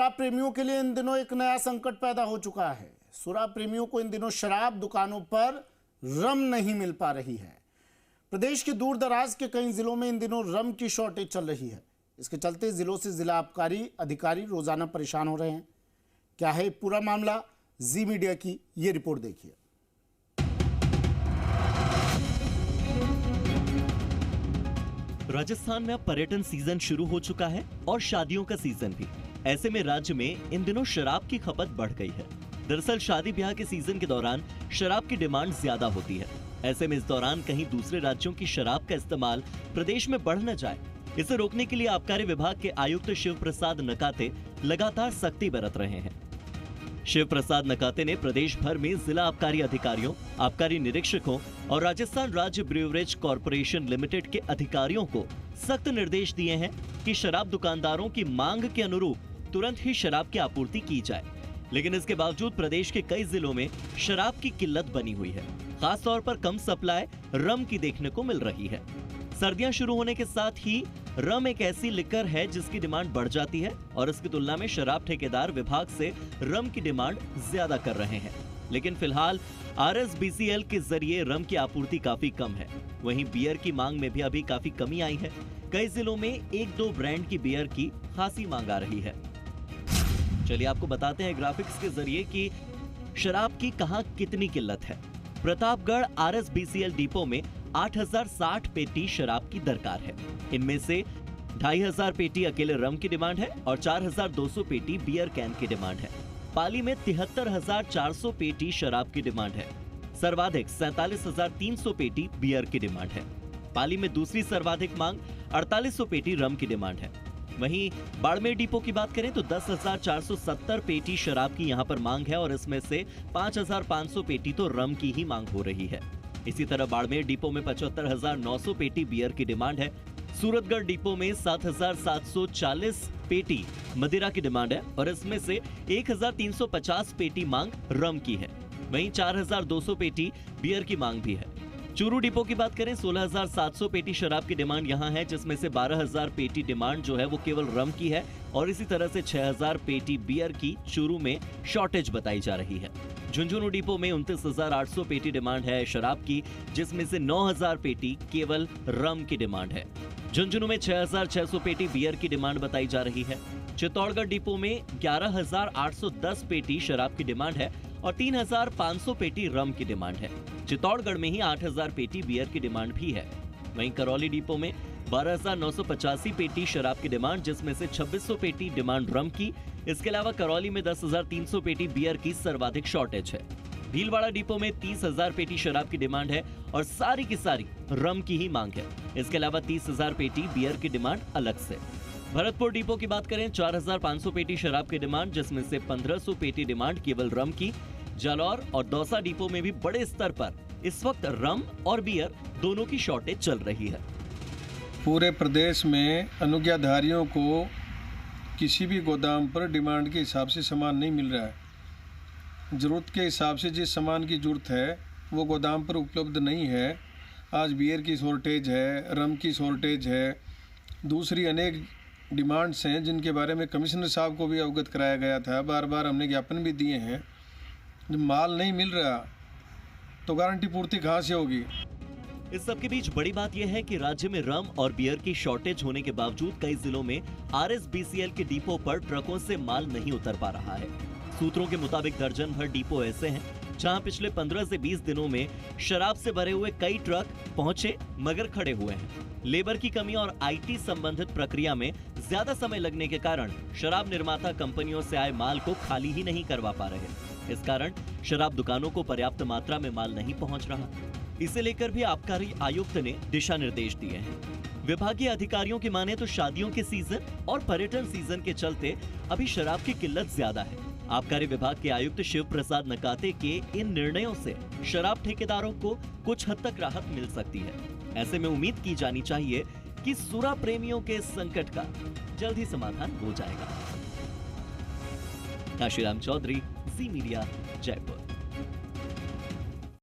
शराब प्रेमियों के लिए इन दिनों एक नया संकट पैदा हो चुका है। शराब प्रेमियों को इन दिनों शराब दुकानों पर रम नहीं मिल पा रही है। प्रदेश के दूर दराज के कई जिलों में इन दिनों रम की शॉर्टेज चल रही है। इसके चलते जिलों से जिला आबकारी अधिकारी रोजाना परेशान हो रहे हैं। क्या है पूरा मामला, जी मीडिया की ये रिपोर्ट देखिए। राजस्थान में अब पर्यटन सीजन शुरू हो चुका है और शादियों का सीजन भी। ऐसे में राज्य में इन दिनों शराब की खपत बढ़ गई है। दरअसल शादी ब्याह के सीजन के दौरान शराब की डिमांड ज्यादा होती है। ऐसे में इस दौरान कहीं दूसरे राज्यों की शराब का इस्तेमाल प्रदेश में बढ़ न जाए, इसे रोकने के लिए आबकारी विभाग के आयुक्त शिव प्रसाद नकाते लगातार सख्ती बरत रहे हैं। शिव प्रसाद नकाते ने प्रदेश भर में जिला आबकारी अधिकारियों, आबकारी निरीक्षकों और राजस्थान राज्य ब्रूवरेज कॉरपोरेशन लिमिटेड के अधिकारियों को सख्त निर्देश दिए हैं कि शराब दुकानदारों की मांग के अनुरूप तुरंत ही शराब की आपूर्ति की जाए। लेकिन इसके बावजूद प्रदेश के कई जिलों में शराब की किल्लत बनी हुई है। खास तौर पर कम सप्लाई रम की देखने को मिल रही है। सर्दियां शुरू होने के साथ ही रम एक ऐसी लिकर है जिसकी डिमांड बढ़ जाती है और इसकी तुलना में शराब ठेकेदार विभाग से रम की डिमांड ज्यादा कर रहे हैं। लेकिन फिलहाल RSBCL के जरिए रम की आपूर्ति काफी कम है। वहीं बियर की मांग में भी अभी काफी कमी आई है। कई जिलों में एक दो ब्रांड की बियर की खासी मांग आ रही है। चलिए आपको बताते हैं ग्राफिक्स के जरिए कि शराब की कहां कितनी किल्लत है। प्रतापगढ़ RSBCL डिपो में 8060 पेटी शराब की दरकार है। इनमें से 2500 पेटी अकेले रम की डिमांड है और 4200 पेटी बियर कैन की डिमांड है। पाली में 73400 पेटी शराब की डिमांड है। सर्वाधिक 47300 पेटी बियर की डिमांड है। पाली में दूसरी सर्वाधिक मांग 4800 पेटी रम की डिमांड है। वहीं बाड़मेर डिपो की बात करें तो 10,470 पेटी शराब की यहां पर मांग है और इसमें से 5,500 पेटी तो रम की ही मांग हो रही है। इसी तरह बाड़मेर डिपो में 75,900 पेटी बियर की डिमांड है। सूरतगढ़ डिपो में 7,740 पेटी मदिरा की डिमांड है और इसमें से 1,350 पेटी मांग रम की है। वहीं 4,200 पेटी बियर की मांग भी है। चूरू डिपो की बात करें 16,700 पेटी शराब की डिमांड यहां है, जिसमें से 12,000 पेटी डिमांड जो है वो केवल रम की है और इसी तरह से 6,000 पेटी बियर की चूरू में शॉर्टेज बताई जा रही है। झुंझुनू डिपो में 29,800 पेटी डिमांड है शराब की, जिसमें से 9,000 पेटी केवल रम की डिमांड है। झुंझुनू में 6,600 पेटी बियर की डिमांड बताई जा रही है। चित्तौड़गढ़ डिपो में 11,810 पेटी शराब की डिमांड है और 3,500 पेटी रम की डिमांड है। चित्तौड़गढ़ में ही 8,000 पेटी बियर की डिमांड भी है। वहीं करौली डिपो में 12,985 पेटी शराब की डिमांड, जिसमें से 2,600 पेटी डिमांड रम की। इसके अलावा करौली में 10,300 पेटी बियर की सर्वाधिक शॉर्टेज है। भीलवाड़ा डिपो में 30,000 पेटी शराब की डिमांड है और सारी की सारी रम की ही मांग है। इसके अलावा 30,000 पेटी बियर की डिमांड अलग से। भरतपुर डिपो की बात करें 4,500 पेटी शराब की डिमांड, जिसमें से 1,500 पेटी डिमांड केवल रम की। जालौर और दौसा डिपो में भी बड़े स्तर पर इस वक्त रम और बियर दोनों की शॉर्टेज चल रही है। पूरे प्रदेश में अनुज्ञाधारियों को किसी भी गोदाम पर डिमांड के हिसाब से सामान नहीं मिल रहा है। ज़रूरत के हिसाब से जिस सामान की ज़रूरत है वो गोदाम पर उपलब्ध नहीं है। आज बियर की शॉर्टेज है, रम की शॉर्टेज है, दूसरी अनेक डिमांड्स हैं जिनके बारे में कमिश्नर साहब को भी अवगत कराया गया था। बार बार हमने ज्ञापन भी दिए हैं। जब माल नहीं मिल रहा तो गारंटी पूर्ति कहाँ से होगी। इस सब के बीच बड़ी बात यह है कि राज्य में रम और बियर की शॉर्टेज होने के बावजूद कई जिलों में RSBCL के डिपो पर ट्रकों से माल नहीं उतर पा रहा है। सूत्रों के मुताबिक दर्जन भर डिपो ऐसे हैं जहां पिछले 15 से 20 दिनों में शराब से भरे हुए कई ट्रक पहुंचे मगर खड़े हुए हैं। लेबर की कमी और IT संबंधित प्रक्रिया में ज्यादा समय लगने के कारण शराब निर्माता कंपनियों से आए माल को खाली ही नहीं करवा पा रहे। इस कारण शराब दुकानों को पर्याप्त मात्रा में माल नहीं पहुंच रहा। इसे लेकर भी आबकारी आयुक्त ने दिशा निर्देश दिए हैं। विभागीय अधिकारियों की माने तो शादियों के सीजन और पर्यटन सीजन के चलते अभी शराब की किल्लत ज्यादा है। आबकारी विभाग के आयुक्त शिव प्रसाद नकाते के इन निर्णयों से शराब ठेकेदारों को कुछ हद तक राहत मिल सकती है। ऐसे में उम्मीद की जानी चाहिए कि सुरा प्रेमियों के संकट का जल्द ही समाधान हो जाएगा। काशीराम चौधरी, जी मीडिया, जयपुर।